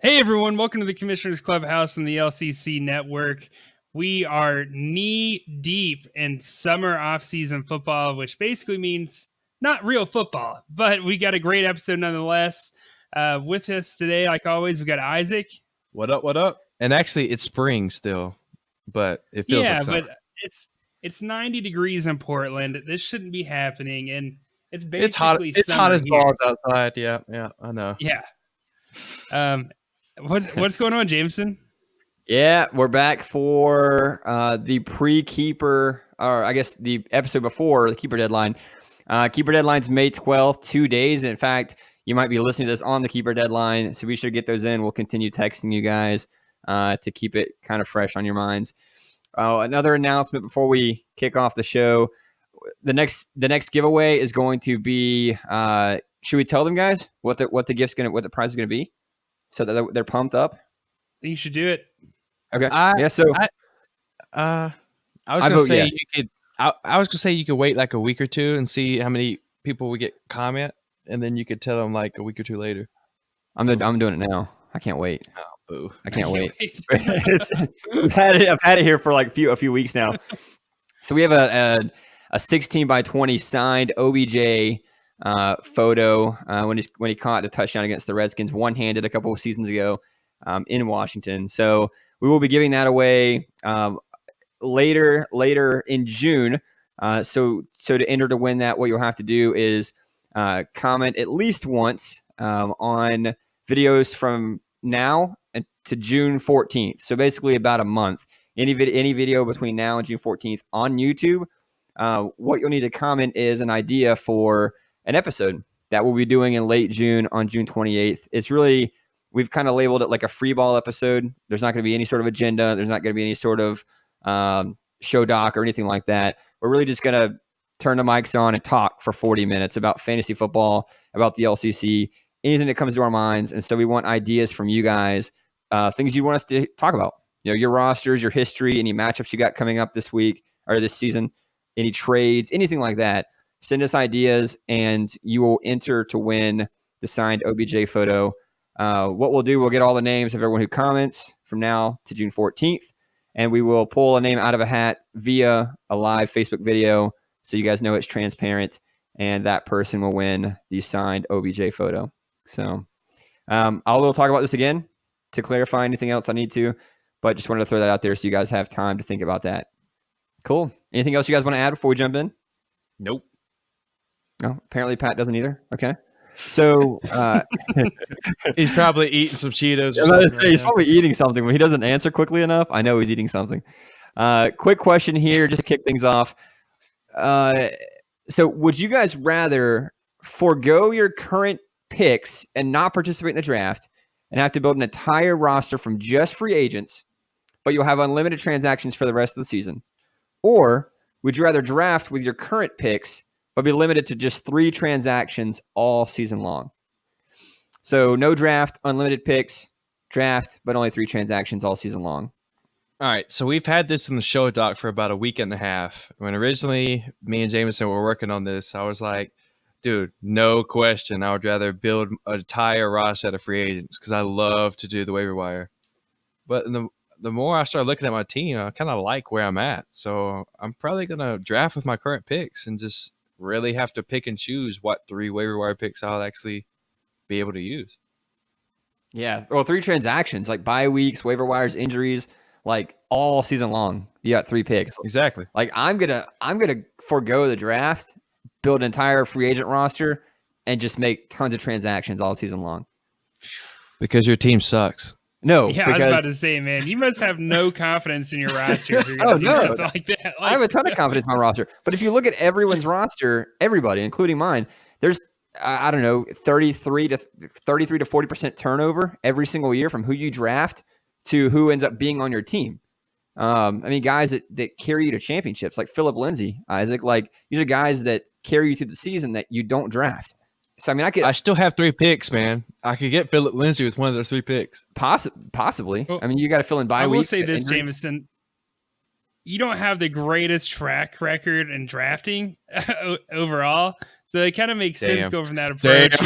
Hey everyone, welcome to the Commissioner's Clubhouse and the LCC Network. We are knee deep in summer off-season football, which basically means not real football, but we got a great episode nonetheless. With us today, like always, we got Isaac. What up, what up? And actually, it's spring still, but it feels like summer. But it's 90 degrees in Portland. This shouldn't be happening, and it's basically It's hot as here. balls outside. Yeah, I know. Yeah. What's going on, Jameson? Yeah, we're back for the pre-keeper, or I guess the episode before the keeper deadline. Keeper deadline's May 12th, 2 days. In fact, you might be listening to this on the keeper deadline, so we should get those in. We'll continue texting you guys to keep it kind of fresh on your minds. Another announcement before we kick off the show. The next giveaway is going to be. Should we tell them, guys, what the prize is gonna be, so that they're pumped up? You should do it. Okay. I was gonna say yes. you could. I was gonna say you could wait like a week or two and see how many people would get comment, and then you could tell them like a week or two later. I'm doing it now. I can't wait. Oh, boo! I can't wait. I've had it here for like a few weeks now. So we have a 16 by 20 signed OBJ photo when he caught the touchdown against the Redskins one-handed a couple of seasons ago in Washington. So we will be giving that away later in June. So to enter to win that, what you'll have to do is comment at least once on videos from now to June 14th. So basically about a month. Any video between now and June 14th on YouTube. What you'll need to comment is an idea for an episode that we'll be doing in late June on June 28th. It's really, we've kind of labeled it like a free ball episode. There's not going to be any sort of agenda. There's not going to be any sort of show doc or anything like that. We're really just going to turn the mics on and talk for 40 minutes about fantasy football, about the LCC, anything that comes to our minds. And so we want ideas from you guys, things you want us to talk about. Your rosters, your history, any matchups you got coming up this week or this season, any trades, anything like that. Send us ideas, and you will enter to win the signed OBJ photo. What we'll do, we'll get all the names of everyone who comments from now to June 14th, and we will pull a name out of a hat via a live Facebook video so you guys know it's transparent, and that person will win the signed OBJ photo. So I will talk about this again to clarify anything else I need to, but just wanted to throw that out there so you guys have time to think about that. Cool. Anything else you guys want to add before we jump in? Nope. No, apparently Pat doesn't either. Okay. So he's probably eating some Cheetos. He's probably eating something. When he doesn't answer quickly enough, I know he's eating something. Quick question here, just to kick things off. So would you guys rather forego your current picks and not participate in the draft and have to build an entire roster from just free agents, but you'll have unlimited transactions for the rest of the season? Or would you rather draft with your current picks, but be limited to just 3 transactions all season long? So no draft, unlimited picks, draft, but only 3 transactions all season long. All right, so we've had this in the show doc for about a week and a half. When originally me and Jameson were working on this, I was like, dude, no question, I would rather build an entire roster out of free agents because I love to do the waiver wire. But the more I start looking at my team, I kind of like where I'm at. So I'm probably going to draft with my current picks and just really have to pick and choose what 3 waiver wire picks I'll actually be able to use. Yeah. Well, 3 transactions, like bye weeks, waiver wires, injuries, like all season long. You got 3 picks. Exactly. Like I'm gonna forego the draft, build an entire free agent roster, and just make tons of transactions all season long. Because your team sucks. No, yeah, I was about to say, man, you must have no confidence in your roster if you're going to do something like that. I have a ton of confidence in my roster, but if you look at everyone's roster, everybody, including mine, there's 33 to 40% turnover every single year from who you draft to who ends up being on your team. I mean, guys that carry you to championships, like Phillip Lindsay, Isaac, like these are guys that carry you through the season that you don't draft. So, I mean, I still have 3 picks, man. I could get Phillip Lindsay with one of those 3 picks. Possibly. Well, I mean, you got to fill in bye weeks. I will say this, Jameson. You don't have the greatest track record in drafting overall. So it kind of makes sense going from that approach.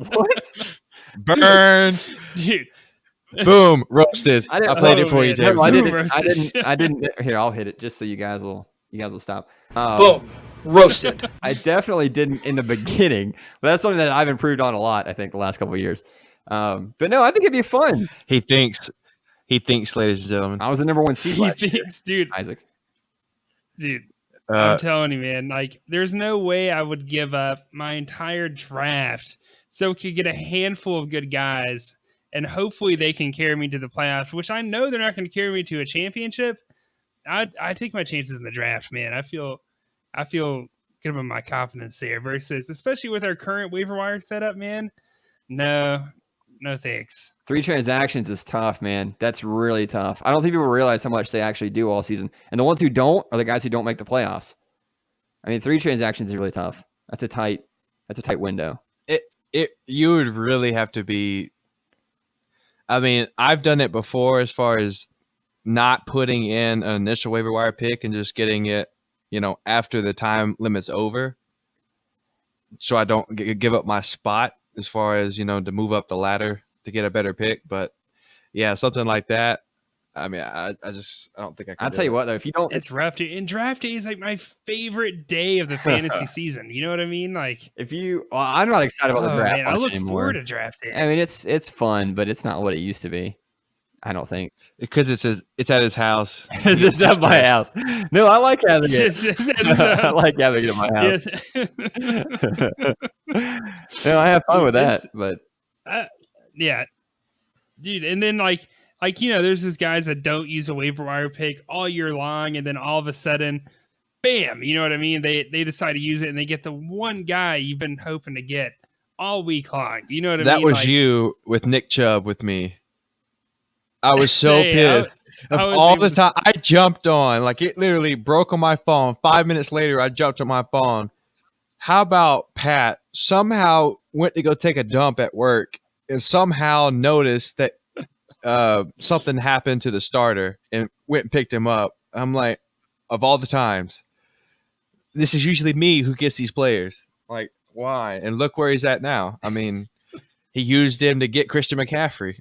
What? Burn. Dude. Boom. Roasted. I played it for you, man. James. No, Boom, I didn't. Here, I'll hit it just so you guys will stop. Boom. Roasted. I definitely didn't in the beginning, but that's something that I've improved on a lot, I think, the last couple of years. But no, I think it'd be fun. He thinks, ladies and gentlemen. I was the number one seed last year, dude. Isaac. Dude, I'm telling you, man, like, there's no way I would give up my entire draft so we could get a handful of good guys, and hopefully they can carry me to the playoffs, which I know they're not going to carry me to a championship. I take my chances in the draft, man. I feel good about my confidence there versus, especially with our current waiver wire setup, man. No thanks. 3 transactions is tough, man. That's really tough. I don't think people realize how much they actually do all season. And the ones who don't are the guys who don't make the playoffs. I mean, 3 transactions is really tough. That's a tight window. You would really have to be. I mean, I've done it before as far as not putting in an initial waiver wire pick and just getting it, after the time limit's over. So I don't give up my spot as far as, to move up the ladder to get a better pick. But yeah, something like that. I mean, I don't think I can. I'll tell you what, though, if you don't, it's rough, dude. And draft day is like my favorite day of the fantasy season. You know what I mean? Like, I'm not excited about the draft. Man, I look anymore. forward to draft day. I mean, it's fun, but it's not what it used to be. I don't think because it's at his house. It's at my house. No, I like having it. I like having it at my house. No, I have fun with that, but yeah, dude. And then like there's these guys that don't use a waiver wire pick all year long, and then all of a sudden, bam, you know what I mean? They decide to use it, and they get the one guy you've been hoping to get all week long. You know what I mean? That was you with Nick Chubb with me. I was so pissed. All the time I jumped on, like it literally broke on my phone. 5 minutes later, I jumped on my phone. How about Pat somehow went to go take a dump at work and somehow noticed that something happened to the starter and went and picked him up. I'm like, of all the times, this is usually me who gets these players. Like, why? And look where he's at now. I mean, he used him to get Christian McCaffrey.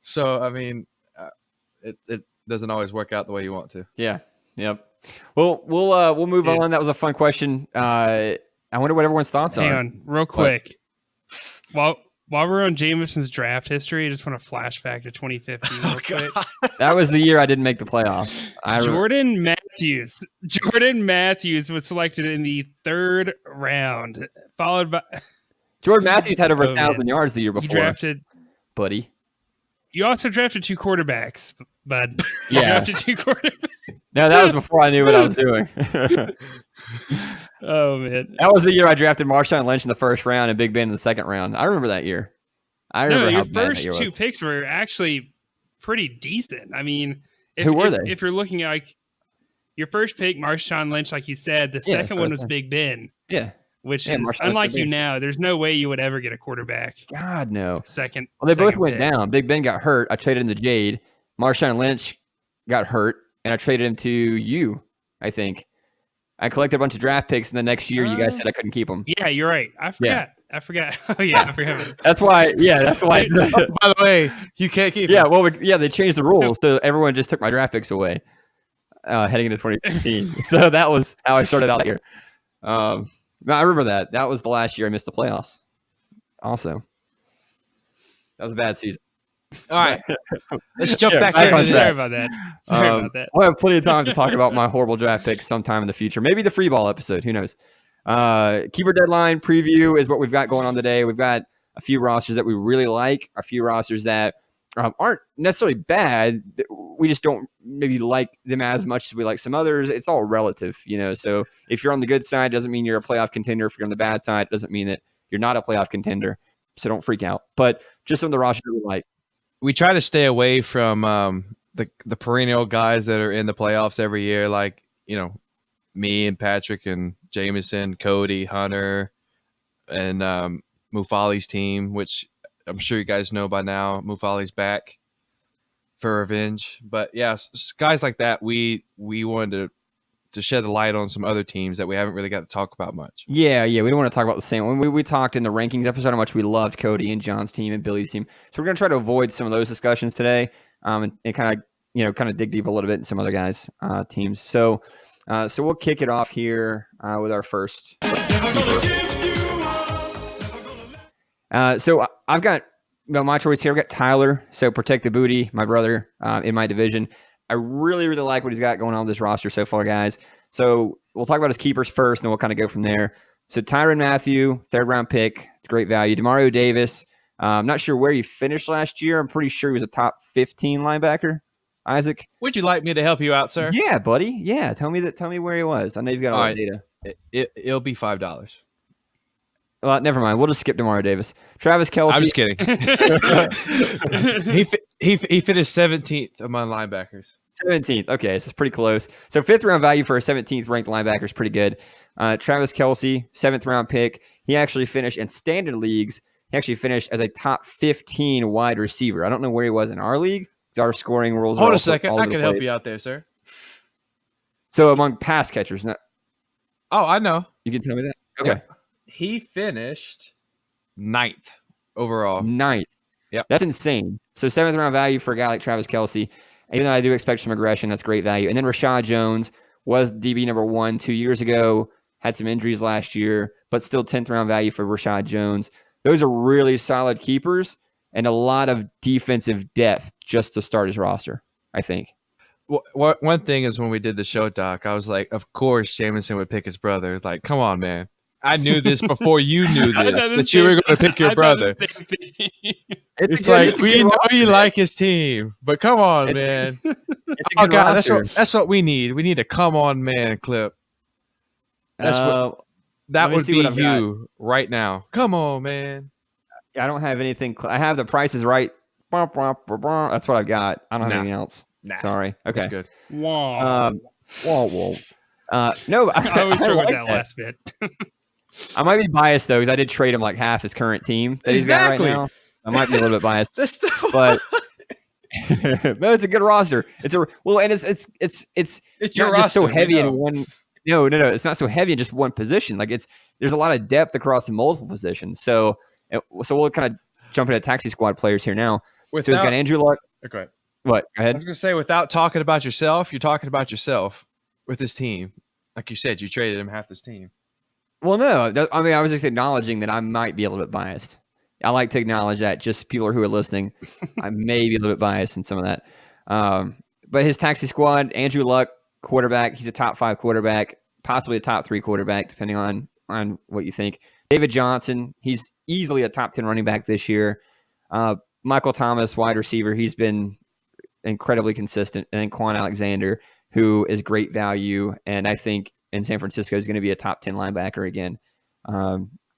So, I mean, it doesn't always work out the way you want to. Yeah. Yep. Well, we'll move on. That was a fun question. I wonder what everyone's thoughts are. Hang on, real quick. While we're on Jameson's draft history, I just want to flash back to 2015 real quick. That was the year I didn't make the playoffs. Jordan Matthews was selected in the 3rd round, followed by Jordan Matthews had over 1,000 yards the year before. He drafted, buddy. You also drafted 2 quarterbacks, bud. Yeah. You drafted 2 quarterbacks. No, that was before I knew what I was doing. Oh, man. That was the year I drafted Marshawn Lynch in the 1st round and Big Ben in the 2nd round. I remember that year. Your first 2 picks were actually pretty decent. I mean, who were they? If you're looking at like your first pick, Marshawn Lynch, like you said, the second one was Big Ben. Yeah. Which is, unlike you now, there's no way you would ever get a quarterback. God, no. Second. Well, they both went down. Big Ben got hurt. I traded him to Jade. Marshawn Lynch got hurt, and I traded him to you, I think. I collected a bunch of draft picks, and the next year you guys said I couldn't keep them. Yeah, you're right. I forgot. Yeah. I forgot. Oh, yeah, I forgot. That's why. Yeah, that's why. By the way, you can't keep them. Well, they changed the rules, so everyone just took my draft picks away heading into 2016. So that was how I started out that year. I remember that. That was the last year I missed the playoffs. Also, that was a bad season. All right, let's jump back in. Sorry about that. We'll have plenty of time to talk about my horrible draft picks sometime in the future. Maybe the free ball episode. Who knows? Keeper deadline preview is what we've got going on today. We've got a few rosters that we really like, a few rosters that aren't necessarily bad. We just don't maybe like them as much as we like some others. It's all relative, So if you're on the good side, doesn't mean you're a playoff contender. If you're on the bad side, doesn't mean that you're not a playoff contender. So don't freak out. But just some of the rosters we like. We try to stay away from the perennial guys that are in the playoffs every year, like me and Patrick and Jameson, Cody, Hunter, and Mufali's team, which I'm sure you guys know by now. Mufali's back for revenge. But yeah, guys like that, we wanted to shed the light on some other teams that we haven't really got to talk about much. Yeah. We don't want to talk about the same one. We talked in the rankings episode how much we loved Cody and John's team and Billy's team. So we're going to try to avoid some of those discussions today, and kind of dig deep a little bit in some other guys' teams. So we'll kick it off here with our first keeper. So I've got my choice here. I've got Tyler. So protect the booty, my brother in my division. I really, really like what he's got going on with this roster so far, guys. So we'll talk about his keepers first, and then we'll kind of go from there. So Tyrann Mathieu, 3rd round pick. It's great value. Demario Davis. I'm not sure where he finished last year. I'm pretty sure he was a top 15 linebacker. Isaac, would you like me to help you out, sir? Yeah, buddy. Yeah, tell me where he was. I know you've got all the data. It'll be $5. Well, never mind. We'll just skip Demario Davis. Travis Kelce. I'm just kidding. he finished 17th among linebackers. 17th. Okay, this is pretty close. So 5th round value for a 17th ranked linebacker is pretty good. Travis Kelce, 7th round pick. He actually finished in standard leagues. He actually finished as a top 15 wide receiver. I don't know where he was in our league. Our scoring rules. Hold a second. I can help you out there, sir. So among pass catchers. Oh, I know. You can tell me that? Okay. Yeah. He finished 9th overall. 9th. Yep. That's insane. So 7th round value for a guy like Travis Kelce. Even though I do expect some aggression, that's great value. And then Rashad Jones was DB number 1 2 years ago. Had some injuries last year, but still 10th round value for Rashad Jones. Those are really solid keepers. And a lot of defensive depth just to start his roster, I think. Well, one thing is when we did the show, Doc, I was like, of course Jameson would pick his brother. It's like, come on, man. I knew this before you knew this, that you were going to pick your brother. It's like, we know you like his team, but come on, man. Oh, God, that's what we need. We need a come on, man clip. That would be you right now. Come on, man. I don't have anything. I have the prices right. That's what I've got. I don't have anything else. Sorry. Okay. That's good. Whoa. No, I always struggle with that last bit. I might be biased though, because I did trade him like half his current team that he's got right now. I might be a little bit biased, but it's a good roster. And it's your not just so roster, heavy in one. No. It's not so heavy in just one position. Like there's a lot of depth across the multiple positions. So we'll kind of jump into taxi squad players here now. So he's got Andrew Luck. Okay. What? Go ahead. I was going to say, without talking about yourself, you're talking about yourself with this team. Like you said, you traded him half this team. Well, no. I was just acknowledging that I might be a little bit biased. I like to acknowledge that. Just people who are listening, I may be a little bit biased in some of that. But his taxi squad, Andrew Luck, quarterback. He's a top 5 quarterback, possibly a top 3 quarterback, depending on what you think. David Johnson, he's easily a top 10 running back this year. Michael Thomas, wide receiver, he's been incredibly consistent. And then Quan Alexander, who is great value, and I think in San Francisco is going to be a top 10 linebacker again.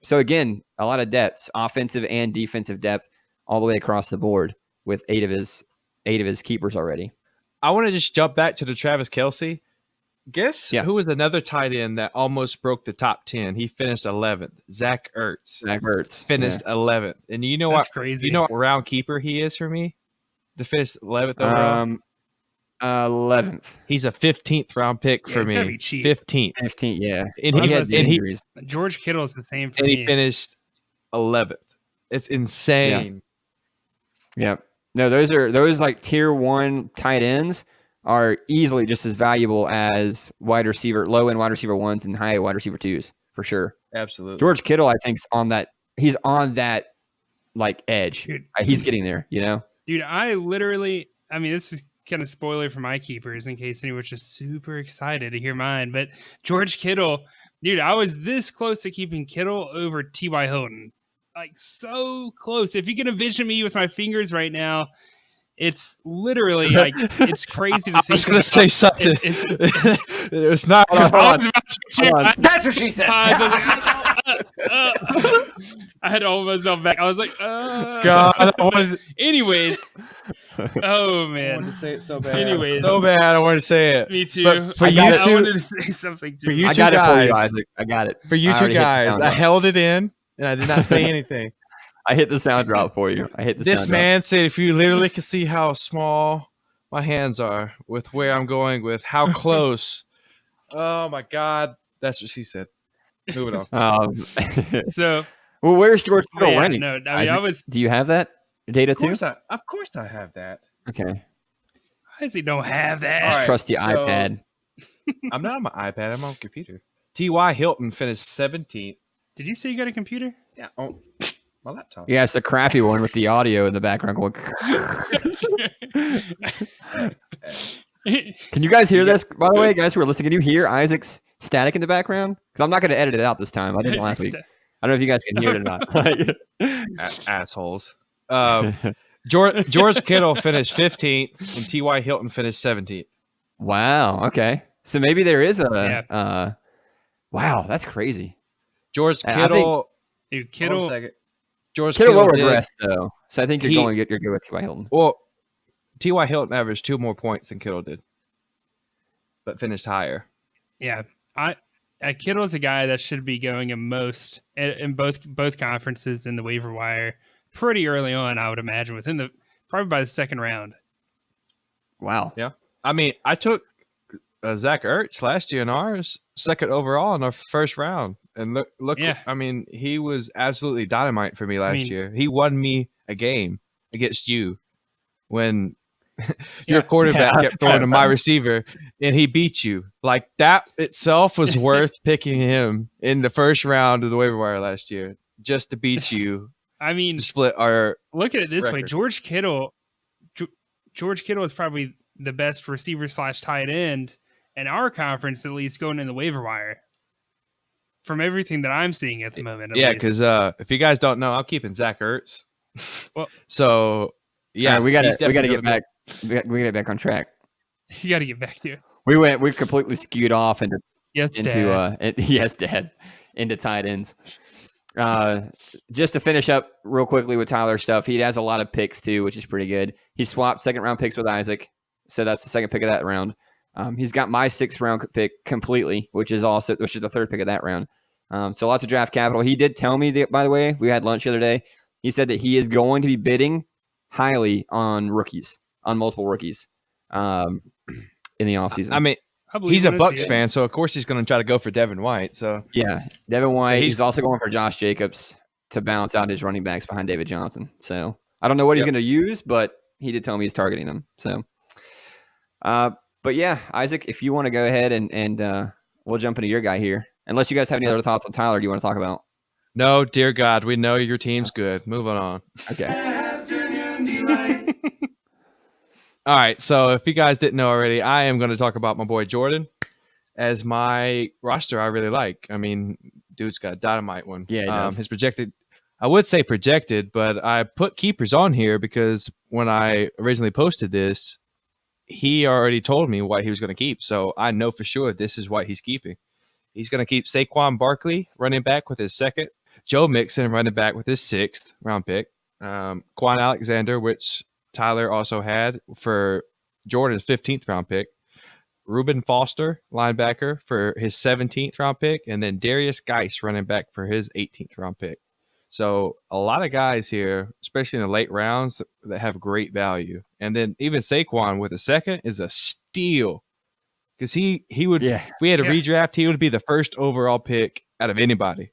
So again, a lot of depth, offensive and defensive depth, all the way across the board with 8 of his keepers already. I want to just jump back to the Travis Kelce. Guess who was another tight end that almost broke the top 10? He finished 11th. Zach Ertz. Finished 11th. And you know That's what? crazy. You know what round keeper he is for me? To finish 11th overall? 11th. He's a 15th round pick for me. Gotta be cheap. 15th. 15th, yeah. And he had injuries. George Kittle's the same for and me. he finished 11th. It's insane. Yeah. No, those like tier 1 tight ends are easily just as valuable as low end wide receiver 1s and high wide receiver 2s for sure. Absolutely. George Kittle, I think, he's on that like edge. Dude. He's getting there, you know? Dude, this is kind of spoiler for my keepers in case anyone's just super excited to hear mine. But George Kittle, dude, I was this close to keeping Kittle over T.Y. Hilton. Like so close. If you can envision me with my fingers right now, it's literally like it's crazy to think. I was going to say something. It was not. That's what she said. I had to hold myself back. I was like, God. Anyways. Oh, man. I wanted to say it so bad. Anyways. So bad. I wanted to say it. Me too. But for I you two, wanted to say something too. For you I two got guys, it for you, Isaac. I got it. For you two guys, I held it in and I did not say anything. I hit the sound drop for you. This man said if you literally could see how small my hands are with where I'm going with how close Oh my God, that's what she said. Moving on. So, well, where's George Kittle yeah, ranked? no, I mean, I was. Do you have that data too? Of course, I have that. Okay. Why does he don't have that? All right, Trusty so- iPad. I'm not on my iPad. I'm on computer. T.Y. Hilton finished 17th. Did you say you got a computer? Yeah, on my laptop. Yeah, it's the crappy one with the audio in the background going. Can you guys hear this? By the way, guys who are listening, can you hear Isaac's static in the background? Because I'm not going to edit it out this time. I did it last week. I don't know if you guys can hear it or not. Assholes. George Kittle finished 15th, and T.Y. Hilton finished 17th. Wow. Okay. So maybe there is a. Wow, that's crazy. George Kittle. Dude, Kittle. George Kittle will did- regress though, so I think you're good with T.Y. Hilton. Well, T.Y. Hilton averaged 2 more points than Kittle did, but finished higher. Yeah, Kittle's a guy that should be going in both conferences in the waiver wire pretty early on. I would imagine probably by the second round. Wow. Yeah, I mean, I took Zach Ertz last year in ours, second overall in our first round, and look. Yeah. I mean, he was absolutely dynamite for me last year. He won me a game against you when your quarterback kept throwing to my receiver and he beat you. Like, that itself was worth picking him in the first round of the waiver wire last year just to beat you. I mean, to split our look at it this way: record. George Kittle is probably the best receiver / tight end in our conference, at least going in the waiver wire. From everything that I'm seeing at the moment, yeah, because if you guys don't know, I'm keeping Zach Ertz. Well, so yeah, right, we got to get back. We got to get back on track. You got to get back to it. We completely skewed off into Dad. into tight ends. Just to finish up real quickly with Tyler's stuff, he has a lot of picks too, which is pretty good. He swapped second round picks with Isaac, so that's the second pick of that round. He's got my 6th round pick completely, which is the third pick of that round. So lots of draft capital. He did tell me that, by the way, we had lunch the other day. He said that he is going to be bidding highly on multiple rookies, in the offseason. I mean, he's a Bucs fan, so of course he's going to try to go for Devin White. So yeah, Devin White. He's also going for Josh Jacobs to balance out his running backs behind David Johnson. So I don't know what he's going to use, but he did tell me he's targeting them. So, but yeah, Isaac, if you want to go ahead and we'll jump into your guy here. Unless you guys have any other thoughts on Tyler, do you want to talk about? No, dear God, we know your team's good. Moving on. Okay. All right, so if you guys didn't know already, I am going to talk about my boy Jordan as my roster I really like. I mean, dude's got a dynamite one. Yeah, he does. His projected, I would say projected, but I put keepers on here because when I originally posted this, he already told me what he was going to keep. So I know for sure this is what he's keeping. He's going to keep Saquon Barkley, running back, with his 2nd. Joe Mixon, running back, with his 6th round pick. Quan Alexander, which Tyler also had for Jordan's 15th round pick. Reuben Foster, linebacker, for his 17th round pick. And then Darius Geis, running back, for his 18th round pick. So a lot of guys here, especially in the late rounds, that have great value. And then even Saquon with a 2nd is a steal. Because he would, if we had a redraft, he would be the first overall pick out of anybody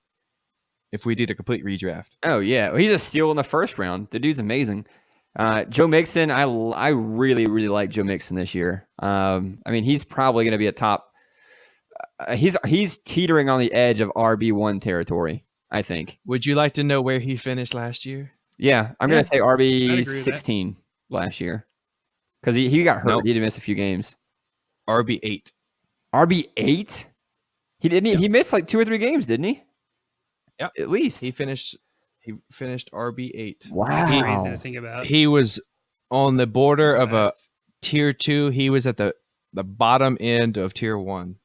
if we did a complete redraft. Oh, yeah. Well, he's a steal in the first round. The dude's amazing. Joe Mixon, I really, really like Joe Mixon this year. I mean, he's probably going to be a top. He's teetering on the edge of RB1 territory, I think. Would you like to know where he finished last year? Yeah, I'm going to say RB16 last year. Because he got hurt. Nope. He did miss a few games. RB8. RB8? He missed like 2 or 3 games, didn't he? Yeah. At least. He finished RB8. Wow. That's crazy to think about. He was on the border of a tier 2. He was at the bottom end of tier 1.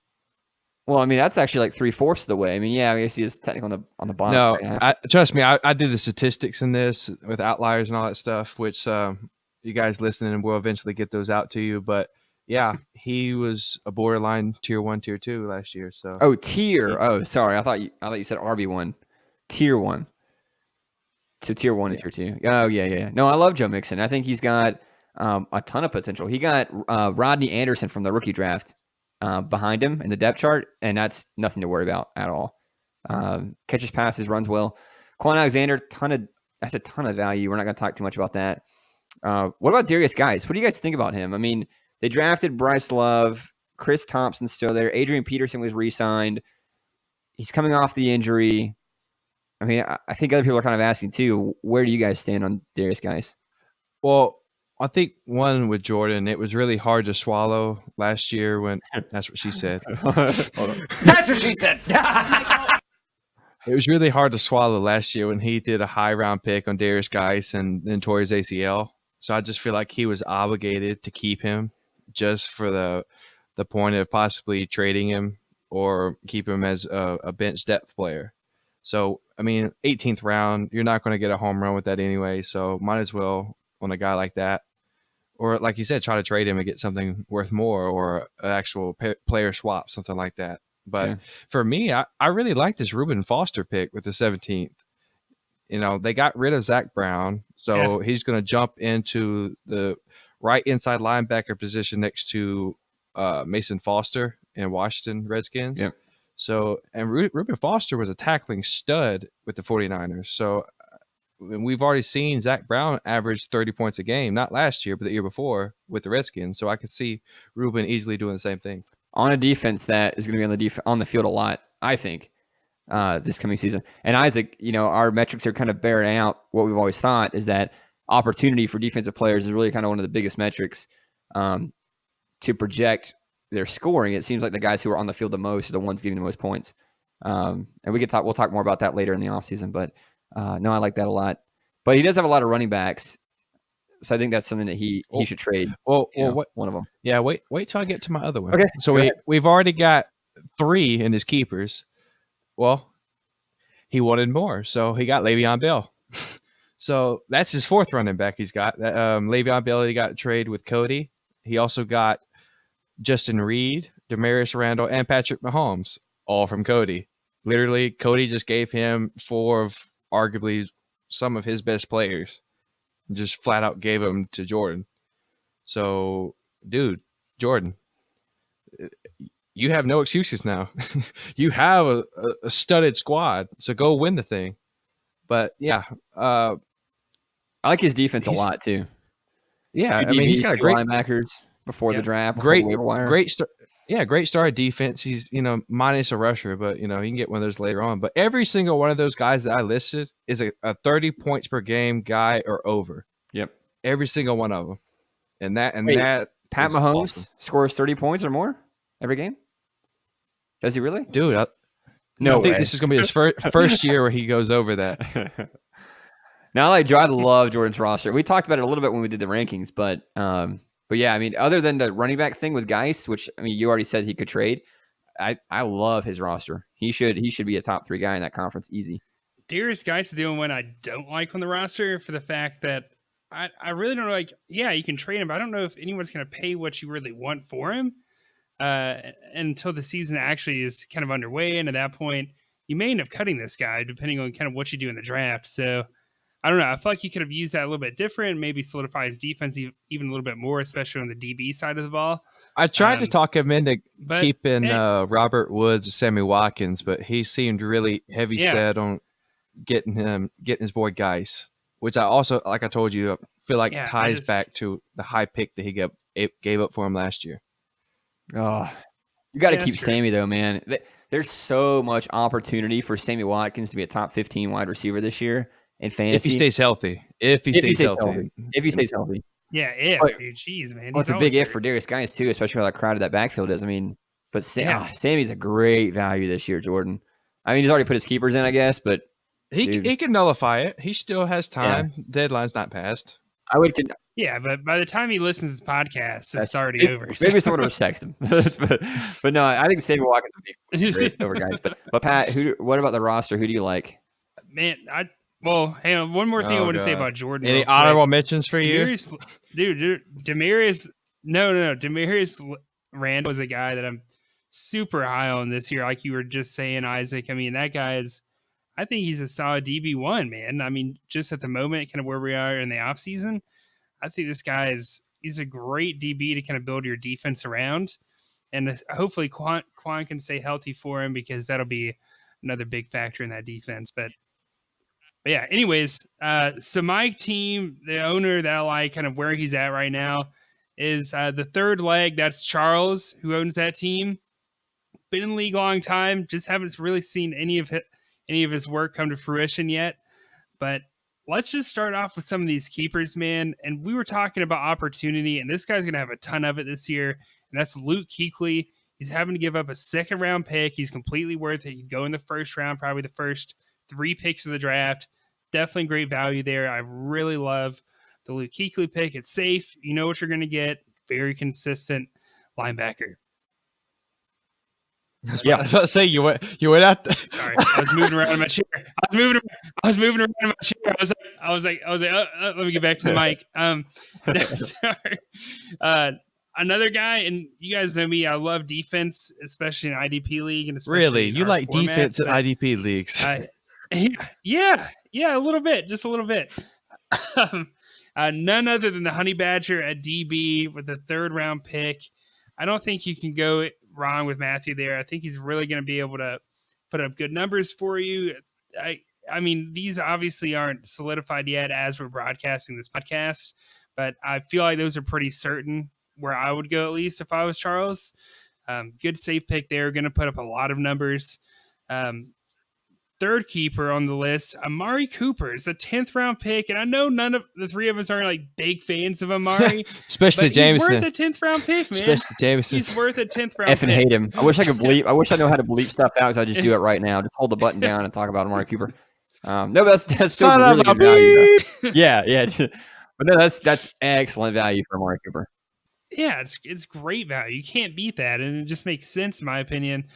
Well, I mean, that's actually like 3/4 of the way. I mean, yeah, I guess he is technically on the bottom. No, trust me, I did the statistics in this with outliers and all that stuff, which you guys listening will eventually get those out to you. But yeah, he was a borderline tier 1, tier 2 last year. So tier. Oh, sorry, I thought you said RB1, tier 1. So tier 1 and tier 2. Oh yeah. No, I love Joe Mixon. I think he's got a ton of potential. He got Rodney Anderson from the rookie draft behind him in the depth chart, and that's nothing to worry about at all. Catches passes, runs well. Quan Alexander, that's a ton of value. We're not going to talk too much about that. What about Darius Guice? What do you guys think about him? I mean, they drafted Bryce Love. Chris Thompson's still there. Adrian Peterson was re-signed. He's coming off the injury. I mean, I think other people are kind of asking too, where do you guys stand on Darius Guice? Well, I think one with Jordan, it was really hard to swallow last year when that's what she said. That's what she said. It was really hard to swallow last year when he did a high round pick on Darius Guice and then tore his ACL. So I just feel like he was obligated to keep him just for the point of possibly trading him or keep him as a bench depth player. So, I mean, 18th round, you're not going to get a home run with that anyway. So might as well on a guy like that. Or like you said, try to trade him and get something worth more or an actual player swap, something like that. But for me, I really like this Reuben Foster pick with the 17th. You know, they got rid of Zach Brown, so he's going to jump into the right inside linebacker position next to Mason Foster in Washington Redskins. Yep. So, and Reuben Foster was a tackling stud with the 49ers. So we've already seen Zach Brown average 30 points a game, not last year, but the year before with the Redskins. So I could see Reuben easily doing the same thing. On a defense that is going to be on the field a lot, I think, this coming season. And Isaac, you know, our metrics are kind of bearing out what we've always thought is that opportunity for defensive players is really kind of one of the biggest metrics to project their scoring. It seems like the guys who are on the field the most are the ones getting the most points. And we'll talk more about that later in the offseason. But no, I like that a lot. But he does have a lot of running backs. So I think that's something that he should trade. Well, one of them. Yeah, wait till I get to my other one. Okay. So we've already got 3 in his keepers. Well, he wanted more, so he got Le'Veon Bell. So that's his 4th running back he's got. Le'Veon Bell, he got a trade with Cody. He also got Justin Reed, Demarius Randall, and Patrick Mahomes, all from Cody. Literally, Cody just gave him 4 of arguably some of his best players. Just flat out gave them to Jordan. So, dude, Jordan, you have no excuses now. You have a studded squad, so go win the thing. But yeah, I like his defense a lot too. Yeah, I mean he's got a great linebackers before the draft. Great start. Yeah, great start at defense. He's minus a rusher, but he can get one of those later on. But every single one of those guys that I listed is a 30 points per game guy or over. Yep, every single one of them. And that Pat Mahomes awesome. Scores 30 points or more every game. Does he really, dude? I think this is gonna be his first year where he goes over that. Now, I love Jordan's roster. We talked about it a little bit when we did the rankings, but yeah, I mean, other than the running back thing with Guice, which I mean, you already said he could trade. I love his roster. He should be a top 3 guy in that conference, easy. Darius Guice is the only one I don't like on the roster for the fact that I really don't like. Yeah, you can trade him, but I don't know if anyone's going to pay what you really want for him until the season actually is kind of underway. And at that point, you may end up cutting this guy depending on kind of what you do in the draft. So I don't know. I feel like you could have used that a little bit different, maybe solidify his defense even a little bit more, especially on the DB side of the ball. I tried to talk him into keeping Robert Woods or Sammy Watkins, but he seemed really heavy set on getting his boy Guice, which I also, like I told you, feel like ties back to the high pick that he gave up for him last year. Oh, you got to keep Sammy though, man. There's so much opportunity for Sammy Watkins to be a top 15 wide receiver this year in fantasy. If he stays healthy. If he stays healthy. Yeah, dude, jeez, man. Well, it's a big if for Darius Guice too, especially how crowded that backfield is. I mean, but Sammy's a great value this year, Jordan. I mean, he's already put his keepers in, I guess, but he can nullify it. He still has time. Yeah. Deadline's not passed. Yeah, but by the time he listens to the podcast, it's already over. Maybe someone will just text him. but no, I think Sammy Watkins would be great over Guice. But Pat, what about the roster? Who do you like? Man, hang on. One more thing I want to say about Jordan. Any honorable mentions for you? Demarius Randall was a guy that I'm super high on this year. Like you were just saying, Isaac. I mean, that guy's, I think he's a solid DB1, man. I mean, just at the moment, kind of where we are in the offseason, I think this guy he's a great DB to kind of build your defense around. and hopefully Quan can stay healthy for him, because that'll be another big factor in that defense. But yeah, anyways, so my team, the owner that I like, kind of where he's at right now, is the third leg. That's Charles, who owns that team. Been in the league a long time, just haven't really seen any of his work come to fruition yet. But let's just start off with some of these keepers, man. And we were talking about opportunity, and this guy's going to have a ton of it this year. And that's Luke Kuechly. He's having to give up a second-round pick. He's completely worth it. He'd go in the first round, probably the first 3 picks of the draft. Definitely great value there. I really love the Luke Kuechly pick. It's safe. You know what you're going to get. Very consistent linebacker. Yeah, I was about to say you went out. Sorry, I was moving around in my chair. I was moving around in my chair. I was like, let me get back to the mic. Sorry. Another guy, and you guys know me. I love defense, especially in IDP league, and especially Really, you like format, defense in IDP leagues? Yeah, a little bit, just a little bit. None other than the Honey Badger at DB with the 3rd round pick. I don't think you can go wrong with Matthew there. I think he's really going to be able to put up good numbers for you. I mean, these obviously aren't solidified yet as we're broadcasting this podcast, but I feel like those are pretty certain where I would go, at least if I was Charles. Good safe pick there. Going to put up a lot of numbers. Third keeper on the list, Amari Cooper is a 10th round pick. And I know none of the 3 of us are like big fans of Amari, especially Jameson. He's worth a 10th round pick, man. Especially Jameson. He's worth a 10th round pick. Hate him. I wish I could bleep. I wish I know how to bleep stuff out, so I just do it right now. Just hold the button down and talk about Amari Cooper. No, that's still really good value. Yeah. But no, that's excellent value for Amari Cooper. Yeah, it's great value. You can't beat that, and it just makes sense in my opinion.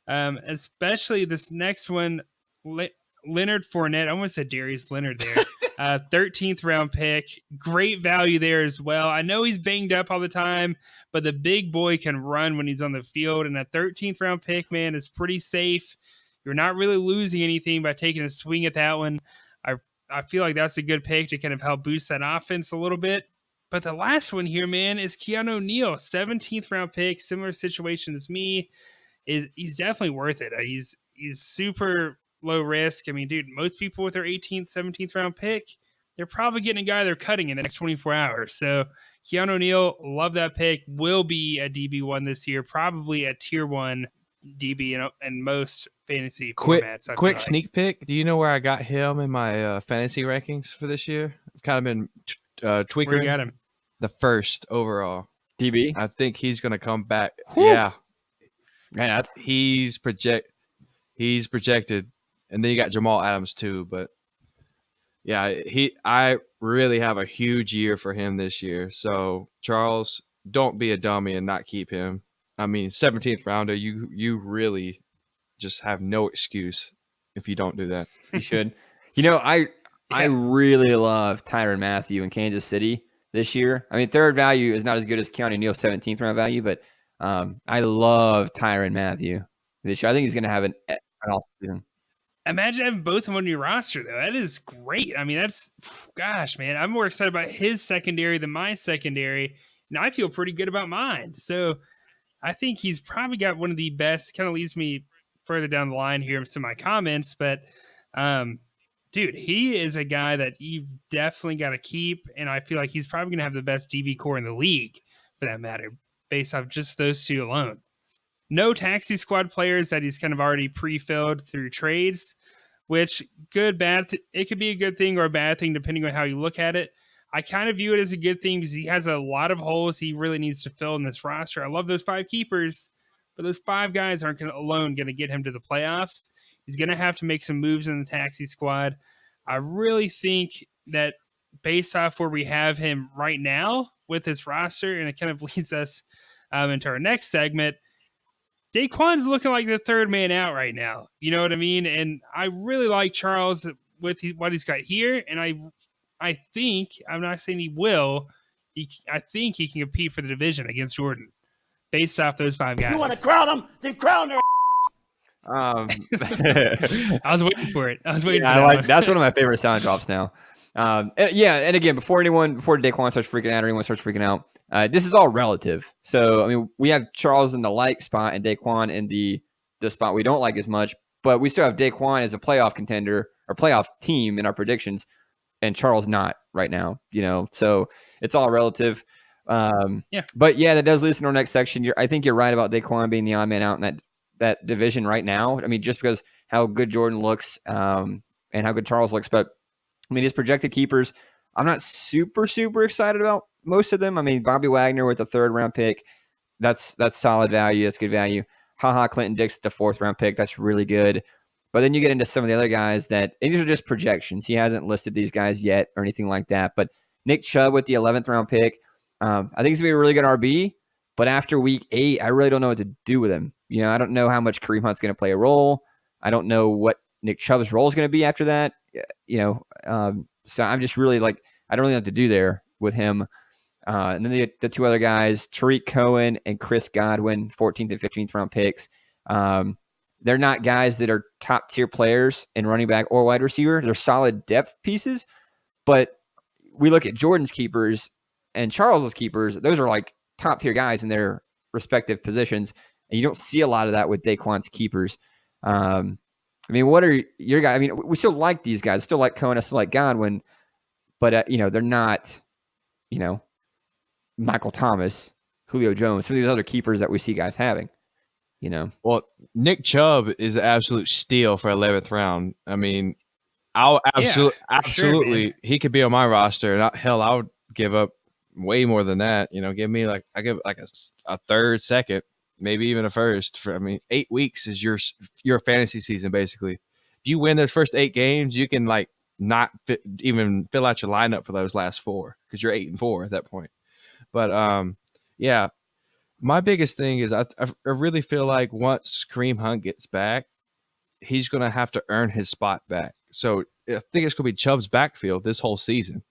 Especially this next one, Leonard Fournette. I almost said Darius Leonard there. 13th round pick. Great value there as well. I know he's banged up all the time, but the big boy can run when he's on the field. And a 13th round pick, man, is pretty safe. You're not really losing anything by taking a swing at that one. I feel like that's a good pick to kind of help boost that offense a little bit. But the last one here, man, is Keanu Neal, 17th round pick, similar situation as me. He's definitely worth it. He's super low risk. I mean, dude, most people with their 18th, 17th round pick, they're probably getting a guy they're cutting in the next 24 hours. So Keanu Neal, love that pick. Will be a DB1 this year, probably a tier 1 DB in most fantasy formats. Quick sneak peek. Do you know where I got him in my fantasy rankings for this year? I've kind of been tweaking. Where you got him? The 1st overall DB. I think he's going to come back. Whew. Yeah, man, he's projected, and then you got Jamal Adams too. But yeah, I really have a huge year for him this year. So Charles, don't be a dummy and not keep him. I mean, 17th rounder, you really just have no excuse if you don't do that. You should. I really love Tyrann Mathieu in Kansas City this year. I mean, third value is not as good as Keanu Neal 17th round value, but I love Tyrann Mathieu this year. I think he's going to have an awesome season. Imagine having both of them on your roster, though. That is great. I mean, gosh, man, I'm more excited about his secondary than my secondary. And I feel pretty good about mine. So I think he's probably got one of the best. Kind of leads me further down the line here in some of my comments, but dude, he is a guy that you've definitely got to keep, and I feel like he's probably going to have the best DB core in the league, for that matter, based off just those 2 alone. No taxi squad players that he's kind of already pre-filled through trades, which it could be a good thing or a bad thing depending on how you look at it. I kind of view it as a good thing because he has a lot of holes he really needs to fill in this roster. I love those 5 keepers, but those 5 guys aren't alone going to get him to the playoffs. He's going to have to make some moves in the taxi squad. I really think that based off where we have him right now with his roster, and it kind of leads us into our next segment, Daquan's looking like the third man out right now. You know what I mean? And I really like Charles with what he's got here, and I think, I'm not saying he will, I think he can compete for the division against Jordan based off those 5 guys. You want to crown him? Then crown her. I was waiting for it. That's one of my favorite sound drops now. And again, before Daquan starts freaking out or anyone starts freaking out, This is all relative. So, I mean, we have Charles in the like spot and Daquan in the spot we don't like as much, but we still have Daquan as a playoff contender or playoff team in our predictions, and Charles not right now, so it's all relative. But yeah, that does lead us to our next section. I think you're right about Daquan being the odd man out in that division right now. I mean, just because how good Jordan looks and how good Charles looks, but I mean, his projected keepers, I'm not super excited about most of them. I mean, Bobby Wagner with the 3rd round pick, that's solid value. That's good value. Clinton Dix with the 4th round pick, that's really good. But then you get into some of the other guys and these are just projections. He hasn't listed these guys yet or anything like that. But Nick Chubb with the 11th round pick, I think he's going to be a really good RB. But after week 8, I really don't know what to do with him. I don't know how much Kareem Hunt's going to play a role. I don't know what Nick Chubb's role is going to be after that. So I'm just really I don't really know what to do there with him. And then the 2 other guys, Tariq Cohen and Chris Godwin, 14th and 15th round picks. They're not guys that are top tier players in running back or wide receiver. They're solid depth pieces. But we look at Jordan's keepers and Charles's keepers. Those are top tier guys in their respective positions. And you don't see a lot of that with Daquan's keepers. I mean, what are your guys? I mean, we still like these guys. Still like Cohen. I still like Godwin. But, they're not, Michael Thomas, Julio Jones, some of these other keepers that we see guys having, Well, Nick Chubb is an absolute steal for 11th round. I mean, I'll absolutely, sure, he could be on my roster. And I would give up way more than that. Give me a 3rd, 2nd, maybe even a 1st. 8 weeks is your fantasy season, basically. If you win those first 8 games, you can not even fill out your lineup for those last 4 because you're 8-4 at that point. But yeah, my biggest thing is I really feel like once Kareem Hunt gets back, he's going to have to earn his spot back. So I think it's going to be Chubb's backfield this whole season.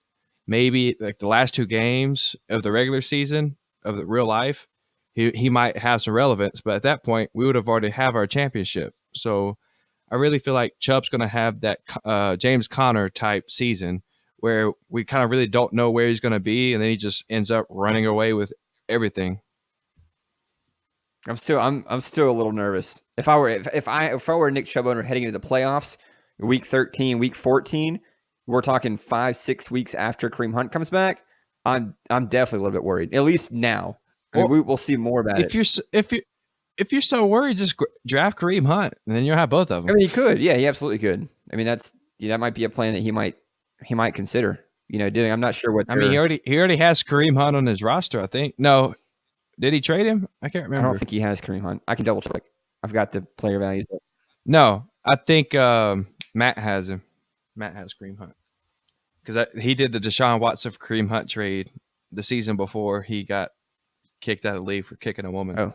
Maybe the last 2 games of the regular season of the real life, he might have some relevance. But at that point, we would have already have our championship. So I really feel like Chubb's going to have that James Conner type season where we kind of really don't know where he's going to be, and then he just ends up running away with everything. I'm still a little nervous. If I were a Nick Chubb owner heading into the playoffs, week 13, week 14, we're talking 5-6 weeks after Kareem Hunt comes back. I'm definitely a little bit worried. At least now, we'll see more about it. If you're so worried, just draft Kareem Hunt, and then you'll have both of them. I mean, he could. Yeah, he absolutely could. I mean, that might be a plan that he might consider. Doing. I'm not sure what. I mean, he already has Kareem Hunt on his roster. I think. No, did he trade him? I can't remember. I don't think he has Kareem Hunt. I can double check. I've got the player values. No, I think Matt has him. Matt has Kareem Hunt because he did the Deshaun Watson for Kareem Hunt trade the season before he got kicked out of the league for kicking a woman. Oh.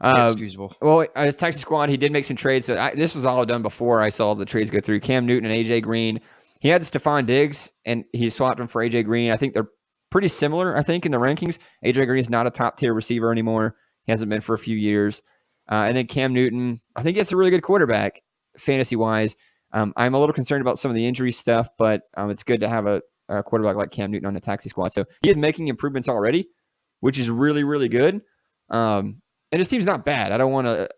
Excusable. Well, his Texas squad, he did make some trades. So this was all done before I saw the trades go through. Cam Newton and AJ Green. He had Stephon Diggs, and he swapped him for AJ Green. I think they're pretty similar, in the rankings. AJ Green is not a top-tier receiver anymore. He hasn't been for a few years. And then Cam Newton, I think he's a really good quarterback, fantasy-wise. I'm a little concerned about some of the injury stuff, but it's good to have a quarterback like Cam Newton on the taxi squad. So he is making improvements already, which is really, really good. And his team's not bad. I don't want to,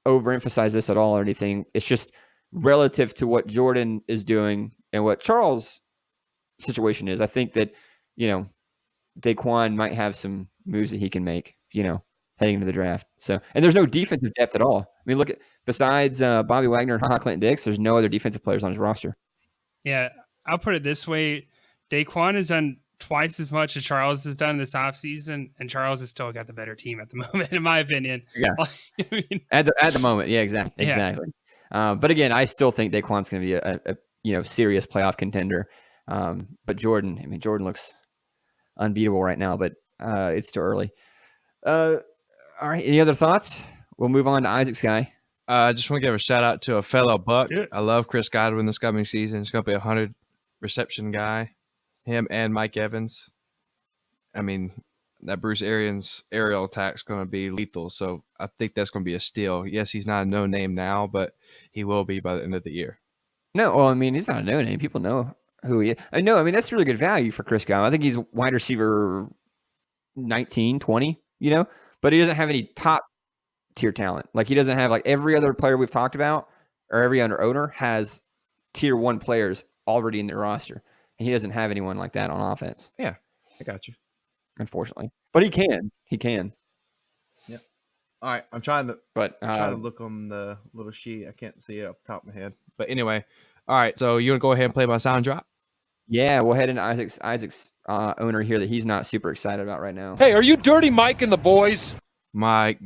overemphasize this at all or anything. It's just relative to what Jordan is doing and what Charles' situation is. I think that, Daquan might have some moves that he can make, heading into the draft. So, and there's no defensive depth at all. I mean, look at besides Bobby Wagner and Clinton Dix, there's no other defensive players on his roster. Yeah, I'll put it this way: Daquan has done twice as much as Charles has done this offseason, and Charles has still got the better team at the moment, in my opinion. Yeah, I mean, at the moment, yeah, exactly. But again, I still think Daquan's going to be a serious playoff contender. But Jordan looks unbeatable right now, but it's too early. All right, any other thoughts? We'll move on to Isaac's guy. I just want to give a shout out to a fellow Buck. I love Chris Godwin this coming season. He's going to be a 100 reception guy. Him and Mike Evans. I mean, that Bruce Arians aerial attack is going to be lethal. So I think that's going to be a steal. Yes, he's not a no name now, but he will be by the end of the year. No, well, I mean, he's not a no name. People know who he is. I know. I mean, that's really good value for Chris Godwin. I think he's wide receiver 19, 20, but he doesn't have any top tier talent. Like, he doesn't have, like, every other player we've talked about or every other owner has tier 1 players already in their roster. And he doesn't have anyone like that on offense. Yeah, I got you. Unfortunately. But he can. He can. Yeah. All right, I'm trying to look on the little sheet. I can't see it off the top of my head. But anyway, all right, so you want to go ahead and play my sound drop? Yeah, we'll head into Isaac's owner here that he's not super excited about right now. Hey, are you Dirty Mike and the boys? Mike.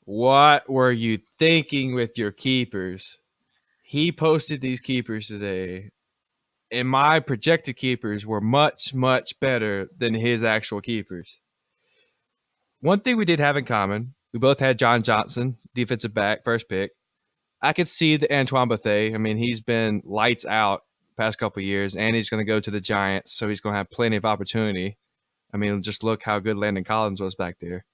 What were you thinking with your keepers? He posted these keepers today, and my projected keepers were much, much better than his actual keepers. One thing we did have in common, we both had John Johnson, defensive back, first pick. I could see the Antoine Bethea. I mean, he's been lights out past couple of years, and he's going to go to the Giants, so he's going to have plenty of opportunity. I mean, just look how good Landon Collins was back there.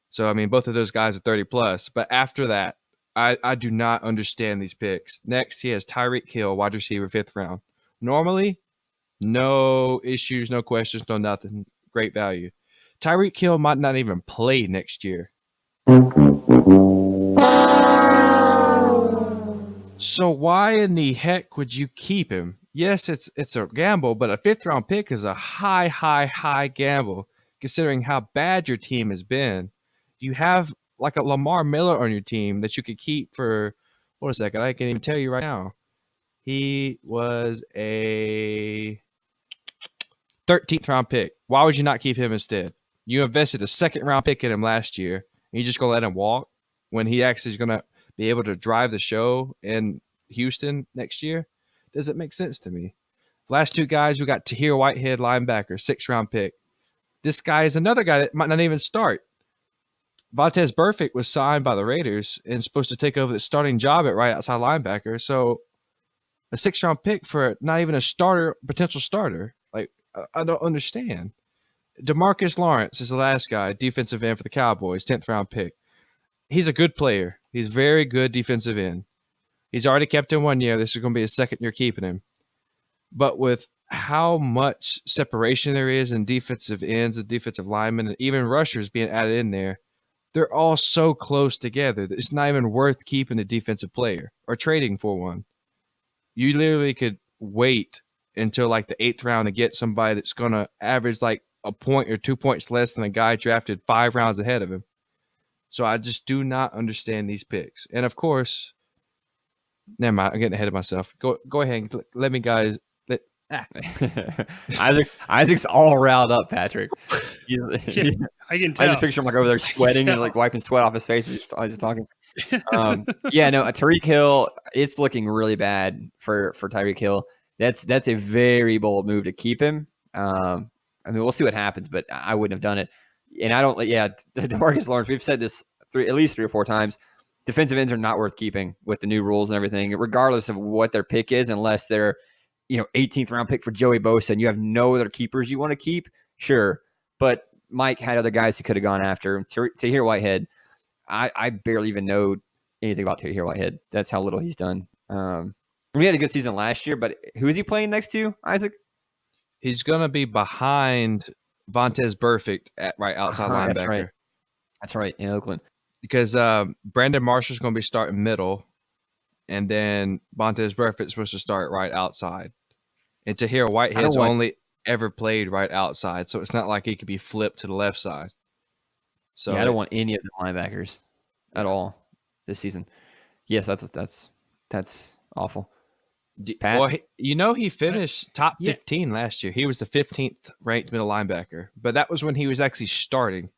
So, I mean, both of those guys are 30+. But after that, I do not understand these picks. Next, he has Tyreek Hill, wide receiver, 5th round. Normally, no issues, no questions, no nothing. Great value. Tyreek Hill might not even play next year. So why in the heck would you keep him? Yes, it's a gamble, but a 5th round pick is a high gamble considering how bad your team has been. You have like a Lamar Miller on your team that you could keep for, hold a second, I can't even tell you right now. He was a 13th round pick. Why would you not keep him instead? You invested a 2nd round pick in him last year, and you're just going to let him walk when he actually is going to be able to drive the show in Houston next year? Does it make sense to me? Last 2 guys, we got Tahir Whitehead, linebacker, 6th round pick. This guy is another guy that might not even start. Vontaze Burfict was signed by the Raiders and supposed to take over the starting job at right outside linebacker. So a 6th round pick for not even a starter, potential starter. Like, I don't understand. DeMarcus Lawrence is the last guy, defensive end for the Cowboys, 10th round pick. He's a good player. He's very good defensive end. He's already kept him 1 year. This is going to be his 2nd year keeping him. But with how much separation there is in defensive ends and defensive linemen and even rushers being added in there, they're all so close together that it's not even worth keeping a defensive player or trading for one. You literally could wait until like the 8th round to get somebody that's going to average like a point or 2 points less than a guy drafted 5 rounds ahead of him. So I just do not understand these picks. And of course, never mind, I'm getting ahead of myself. Go ahead and let me guys. Isaac's all riled up, Patrick. I can I tell. just picture him like over there sweating and like wiping sweat off his face as he's talking. Tyreek Hill, it's looking really bad for Tyreek Hill. That's a very bold move to keep him. I mean, we'll see what happens, but I wouldn't have done it. And I don't. DeMarcus Lawrence. We've said this at least 3 or 4 times. Defensive ends are not worth keeping with the new rules and everything, regardless of what their pick is, unless they're 18th round pick for Joey Bosa and you have no other keepers you want to keep. Sure, but Mike had other guys he could have gone after. Tahir Whitehead, I barely even know anything about Tahir Whitehead. That's how little he's done. We had a good season last year, but who is he playing next to, Isaac? He's going to be behind Vontaze Burfict at right outside linebacker. That's right, in Oakland. Because Brandon Marshall's going to be starting middle, and then Vontaze Burfict's supposed to start right outside. And Tahir Whitehead's only ever played right outside, so it's not like he could be flipped to the left side. So I don't want any of the linebackers at all this season. Yes, that's awful. Pat? Well, he finished top 15 last year. He was the 15th ranked middle linebacker, but that was when he was actually starting.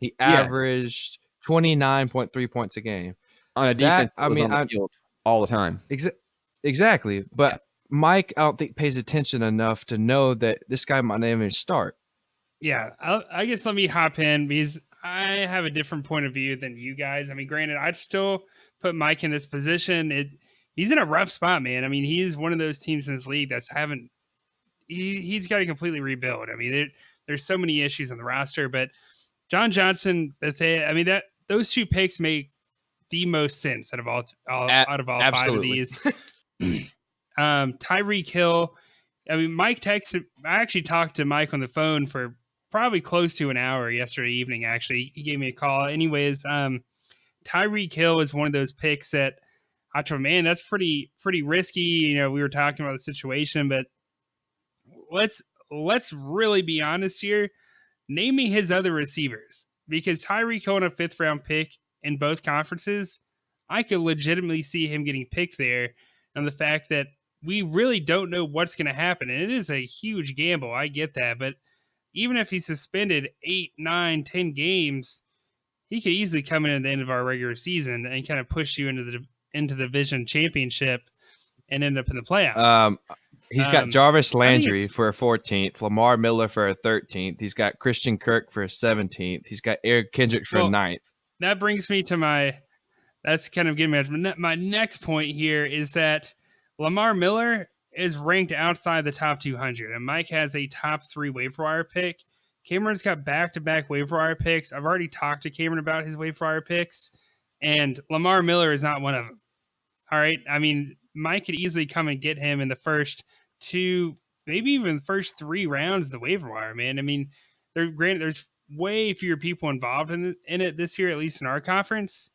He averaged 29.3 points a game on a defense. On the field all the time. Exactly, but Mike, I don't think pays attention enough to know that this guy might not even start. Yeah, I guess let me hop in because I have a different point of view than you guys. I mean, granted, I'd still put Mike in this position. He's in a rough spot, man. I mean, he's one of those teams in this league he's got to completely rebuild. I mean, there's so many issues on the roster, but John Johnson, Bethea, I mean, those 2 picks make the most sense out of all 5 of these. Tyreek Hill. I mean, Mike texted. I actually talked to Mike on the phone for probably close to an hour yesterday evening. Actually, he gave me a call. Anyways, Tyreek Hill is one of those picks that I thought, man, that's pretty risky. You know, we were talking about the situation, but let's really be honest here. Name me his other receivers, because Tyreek Hill, a 5th round pick in both conferences, I could legitimately see him getting picked there. And the fact that we really don't know what's going to happen, and it is a huge gamble. I get that, but even if he's suspended 8, 9, 10 games, he could easily come in at the end of our regular season and kind of push you into the division championship and end up in the playoffs. He's got Jarvis Landry for a 14th, Lamar Miller for a 13th. He's got Christian Kirk for a 17th. He's got Eric Kendricks for a 9th. That brings me to that's kind of getting my next point here is that Lamar Miller is ranked outside the top 200, and Mike has a top 3 waiver wire pick. Cameron's got back-to-back waiver wire picks. I've already talked to Cameron about his waiver wire picks, and Lamar Miller is not one of them. All right? I mean, Mike could easily come and get him in the first 2, maybe even the first 3 rounds of the waiver wire, man. I mean, there's way fewer people involved in it this year, at least in our conference.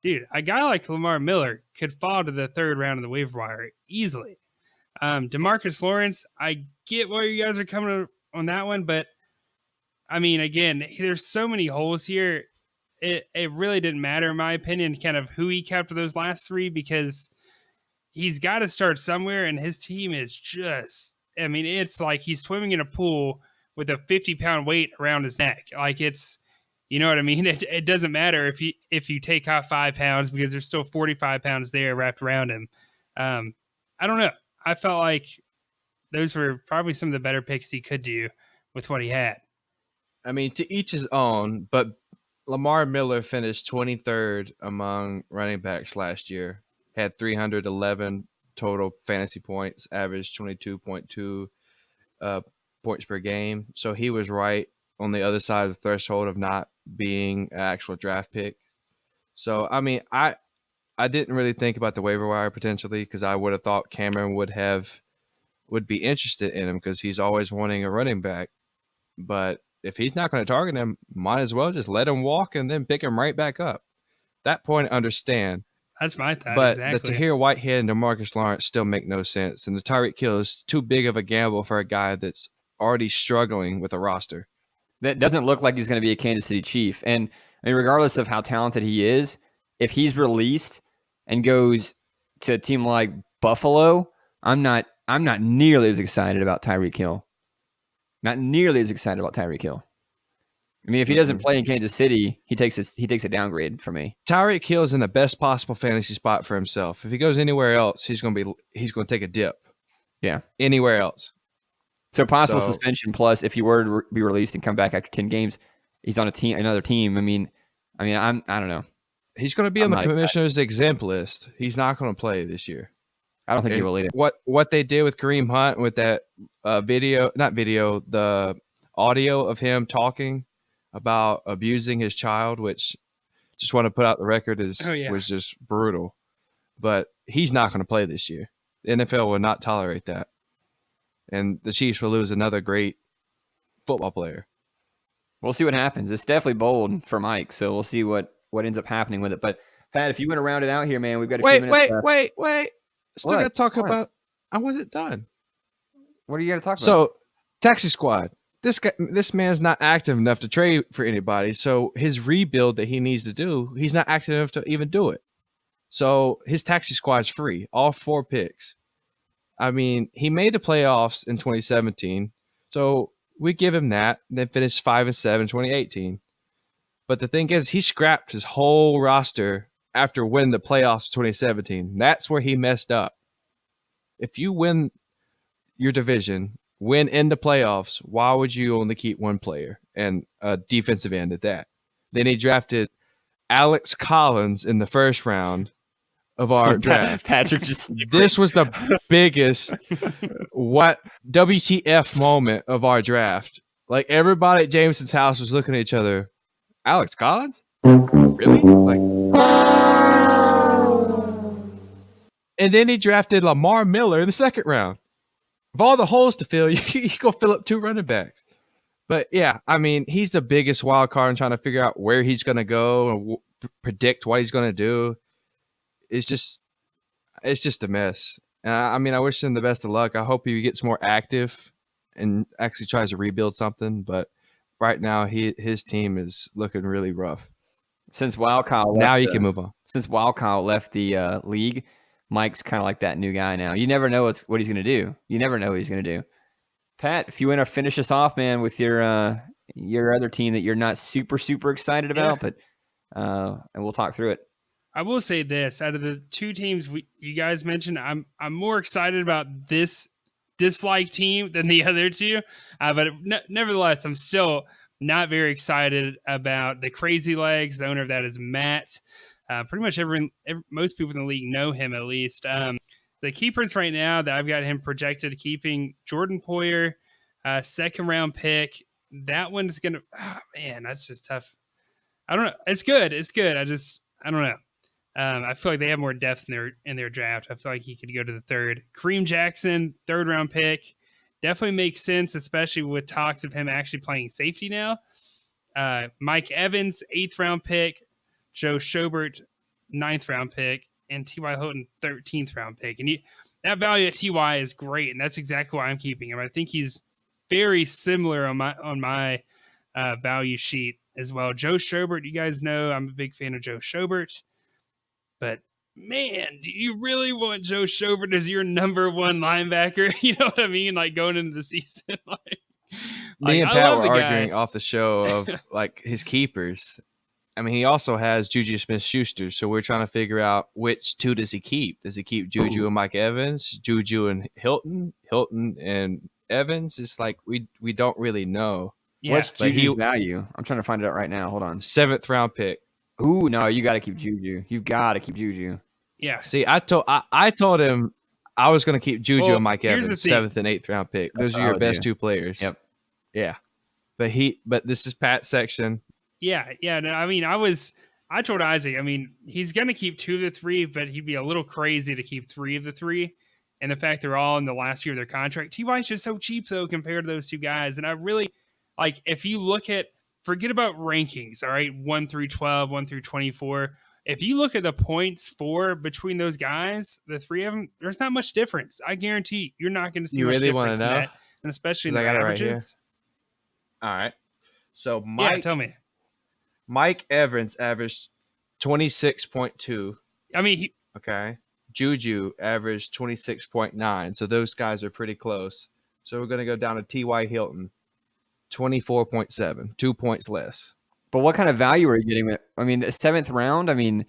Dude, a guy like Lamar Miller could fall to the 3rd round of the waiver wire easily. DeMarcus Lawrence, I get where you guys are coming on that one, but I mean, again, there's so many holes here. It really didn't matter, in my opinion, kind of who he kept for those last 3, because he's got to start somewhere, and his team is just, I mean, it's like he's swimming in a pool with a 50-pound weight around his neck. Like, it's, you know what I mean? It doesn't matter if you take off 5 pounds, because there's still 45 pounds there wrapped around him. I don't know. I felt like those were probably some of the better picks he could do with what he had. I mean, to each his own, but Lamar Miller finished 23rd among running backs last year, had 311 total fantasy points, averaged 22.2 points per game. So he was right on the other side of the threshold of not being an actual draft pick. So, I mean, I didn't really think about the waiver wire potentially, because I would have thought Cameron would be interested in him, because he's always wanting a running back. But if he's not going to target him, might as well just let him walk and then pick him right back up. That point, I understand. That's my thought. But exactly. the Tahir Whitehead and DeMarcus Lawrence still make no sense. And the Tyreek Hill is too big of a gamble for a guy that's already struggling with a roster. That doesn't look like he's going to be a Kansas City Chief. And I mean, regardless of how talented he is, if he's released and goes to a team like Buffalo, I'm not nearly as excited about Tyreek Hill. Not nearly as excited about Tyreek Hill. I mean, if he doesn't play in Kansas City, he takes a downgrade for me. Tyreek Hill is in the best possible fantasy spot for himself. If he goes anywhere else, he's going to take a dip. Yeah, anywhere else. So possible suspension, plus if he were to be released and come back after 10 games, he's on another team. I mean, I don't know. He's going to be on the commissioner's exempt list. He's not going to play this year. I don't think he will either. What they did with Kareem Hunt with that the audio of him talking about abusing his child, which just want to put out the record was just brutal. But he's not going to play this year. The NFL will not tolerate that. And the Chiefs will lose another great football player. We'll see what happens. It's definitely bold for Mike, so we'll see what ends up happening with it. But Pat, if you want to round it out here, man, we've got a few minutes left. Wait. Still got to talk about. I wasn't done. What do you got to talk about? So, Taxi Squad. This man's not active enough to trade for anybody. So his rebuild that he needs to do, he's not active enough to even do it. So his Taxi Squad's free. All 4 picks. I mean, he made the playoffs in 2017. So we give him that. Then finished 5-7 in 2018. But the thing is, he scrapped his whole roster after winning the playoffs in 2017. That's where he messed up. If you win your division, win in the playoffs, why would you only keep 1 player and a defensive end at that? Then he drafted Alex Collins in the first round of our draft. Patrick just this was the biggest WTF moment of our draft. Like, everybody at Jameson's house was looking at each other. Alex Collins? Really? Like, And then he drafted Lamar Miller in the second round. Of all the holes to fill, you go fill up 2 running backs. But yeah, I mean, he's the biggest wild card in trying to figure out where he's going to go and predict what he's going to do. It's just a mess. I mean, I wish him the best of luck. I hope he gets more active and actually tries to rebuild something. But right now, his team is looking really rough. Since Wild Kyle left Now you can move on. Since Wild Kyle left the league, Mike's kind of like that new guy now. You never know what he's going to do. You never know what he's going to do. Pat, if you want to finish us off, man, with your other team that you're not super excited about, but and we'll talk through it. I will say this: out of the 2 teams you guys mentioned, I'm more excited about this dislike team than the other 2. But nevertheless, I'm still not very excited about the Crazy Legs. The owner of that is Matt. Pretty much most people in the league know him, at least. The keepers right now that I've got him projected keeping: Jordan Poyer, 2nd round pick. That one's gonna. Oh, man, that's just tough. I don't know. It's good. I don't know. I feel like they have more depth in their draft. I feel like he could go to the 3rd. Kareem Jackson, 3rd round pick. Definitely makes sense, especially with talks of him actually playing safety now. Mike Evans, 8th round pick. Joe Schobert, 9th round pick. And T.Y. Hilton, 13th round pick. And that value at T.Y. is great, and that's exactly why I'm keeping him. I think he's very similar on my value sheet as well. Joe Schobert, you guys know I'm a big fan of Joe Schobert. But, man, do you really want Joe Schobert as your number 1 linebacker? You know what I mean? Like, going into the season. Me and Pat were arguing off the show of, like, his keepers. I mean, he also has Juju Smith-Schuster, so we're trying to figure out which 2 does he keep. Does he keep Juju and Mike Evans, Juju and Hilton and Evans? It's like we don't really know. Yeah, what's Juju's value? I'm trying to find it out right now. Hold on. 7th round pick. Ooh, no, you got to keep Juju. You've got to keep Juju. Yeah. See, I told him I was going to keep Juju and Mike Evans, 7th and 8th round pick. Those are your best 2 players. Yep. Yeah. But this is Pat's section. Yeah. No, I mean, I told Isaac, I mean, he's going to keep 2 of the 3, but he'd be a little crazy to keep 3 of the 3. And the fact they're all in the last year of their contract. T.Y.'s just so cheap, though, compared to those 2 guys. And I really, like, if you look at, forget about rankings, all right, 1 through 12, 1 through 24. If you look at the points for between those guys, the 3 of them, there's not much difference. I guarantee you're not going to see much difference in that, and especially in the averages. Right, all right. So, tell me. Mike Evans averaged 26.2. I mean, okay. Juju averaged 26.9. So those guys are pretty close. So we're going to go down to T.Y. Hilton, 24.7, 2 points less. But what kind of value are you getting with? I mean, the 7th round. I mean,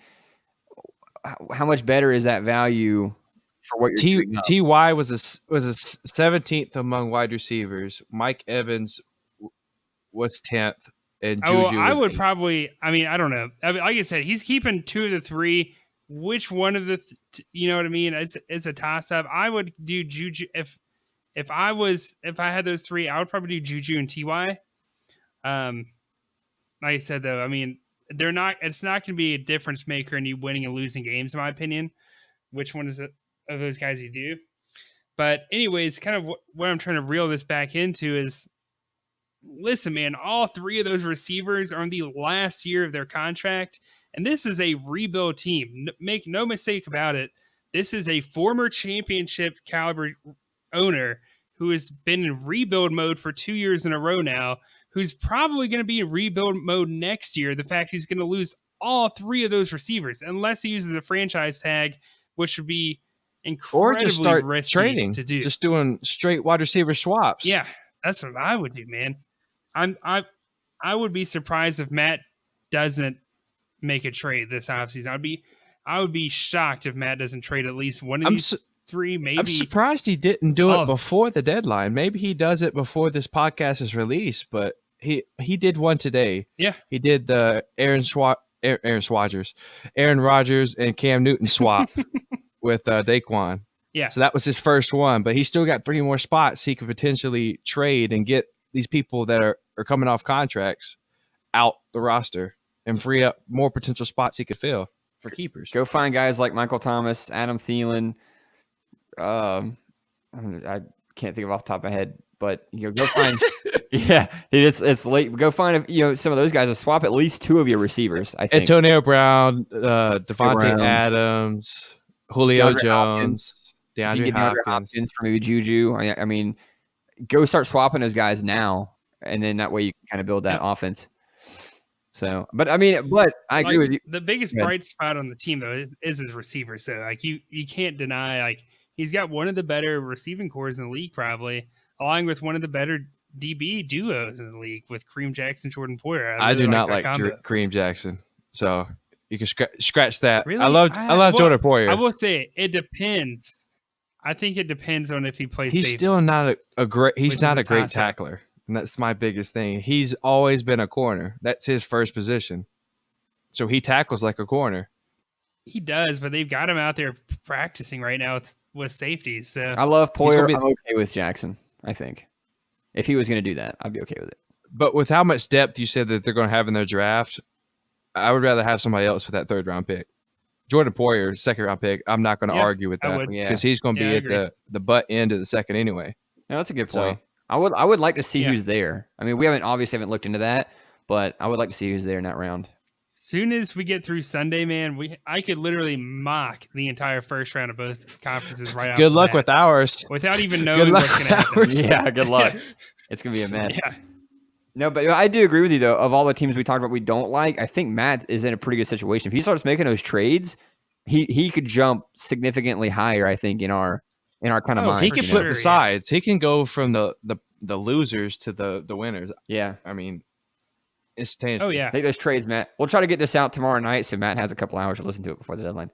how much better is that value for what you're doing? T.Y. was a 17th among wide receivers. Mike Evans was 10th. And Juju I would probably. I mean, I don't know. I mean, like I said, he's keeping 2 of the 3. Which one of the? You know what I mean? It's a toss up. I would do Juju if I had those 3. I would probably do Juju and Ty. Like I said though, I mean, they're not. It's not going to be a difference maker in you winning and losing games, in my opinion. Which one is it of those guys you do? But anyways, kind of what I'm trying to reel this back into is. Listen, man, all 3 of those receivers are in the last year of their contract, and this is a rebuild team. Make no mistake about it. This is a former championship caliber owner who has been in rebuild mode for 2 years in a row now, who's probably going to be in rebuild mode next year. The fact he's going to lose all 3 of those receivers, unless he uses a franchise tag, which would be incredibly or just start risky trading, to do. Just doing straight wide receiver swaps. Yeah, that's what I would do, man. I would be surprised if Matt doesn't make a trade this offseason. I would be shocked if Matt doesn't trade at least one of these 3. Maybe I'm surprised he didn't do it before the deadline. Maybe he does it before this podcast is released, but he did one today. Yeah, he did the Aaron Rodgers and Cam Newton swap with Daquan. Yeah, so that was his first one, but he still got 3 more spots he could potentially trade and get these people that are coming off contracts out the roster and free up more potential spots he could fill. for keepers. Go find guys like Michael Thomas, Adam Thielen. I can't think of off the top of my head, but go find. Yeah, it's late. Go find some of those guys and swap at least 2 of your receivers. I think Antonio Brown, Devontae Adams, Julio Jones, DeAndre Hopkins for maybe Juju. I mean, go start swapping those guys now, and then that way you can kind of build that offense. So, but I agree with you. The biggest bright spot on the team though is his receiver. So like you can't deny he's got one of the better receiving cores in the league, probably along with one of the better DB duos in the league with Kareem Jackson, Jordan Poyer. I do not like Kareem Jackson, so you can scratch that. Really? I love Jordan Poyer. I will say it depends. I think it depends on if he plays. He's safety, still not a great. He's not a great tackler, and that's my biggest thing. He's always been a corner. That's his first position, so he tackles like a corner. He does, but they've got him out there practicing right now with safeties. So I love Poyer. I'm okay with Jackson. I think if he was going to do that, I'd be okay with it. But with how much depth you said that they're going to have in their draft, I would rather have somebody else for that 3rd round pick. Jordan Poyer, 2nd round pick. I'm not going to argue with that because he's going to be at the butt end of the 2nd anyway. No, that's a good point. So, I would like to see who's there. I mean, we obviously haven't looked into that, but I would like to see who's there in that round. Soon as we get through Sunday, man, I could literally mock the entire first round of both conferences right off. Good luck with ours. Without even knowing what's going to happen. Yeah, good luck. It's going to be a mess. Yeah. No, but I do agree with you, though. Of all the teams we talked about we don't like, I think Matt is in a pretty good situation. If he starts making those trades, he could jump significantly higher, I think, in our kind of mind. He can flip the sides. He can go from the losers to the winners. Yeah. I mean, instantaneously. Oh, yeah. Take those trades, Matt. We'll try to get this out tomorrow night so Matt has a couple hours to listen to it before the deadline.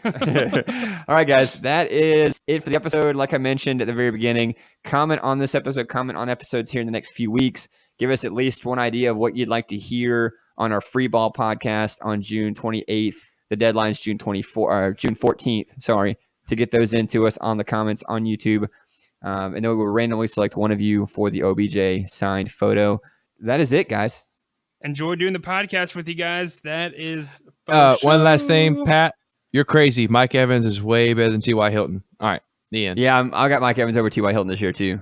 All right, guys, that is it for the episode. Like I mentioned at the very beginning, comment on this episode, comment on episodes here in the next few weeks. Give us at least one idea of what you'd like to hear on our free ball podcast on June 28th. The deadline's June 14th, to get those into us on the comments on YouTube. And then we will randomly select one of you for the OBJ signed photo. That is it, guys. Enjoy doing the podcast with you guys. That is one last thing, Pat. You're crazy. Mike Evans is way better than T.Y. Hilton. All right, the end. Yeah, I got Mike Evans over T.Y. Hilton this year, too.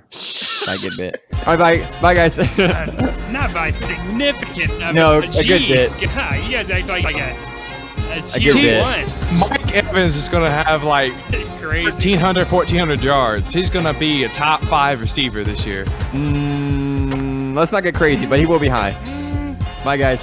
I get bit. All right, bye guys. Not by significant. No, a good bit. God, you guys act like a good bit. Mike Evans is going to have like 1,300, 1,400 yards. He's going to be a top 5 receiver this year. Let's not get crazy, but he will be high. Bye, guys.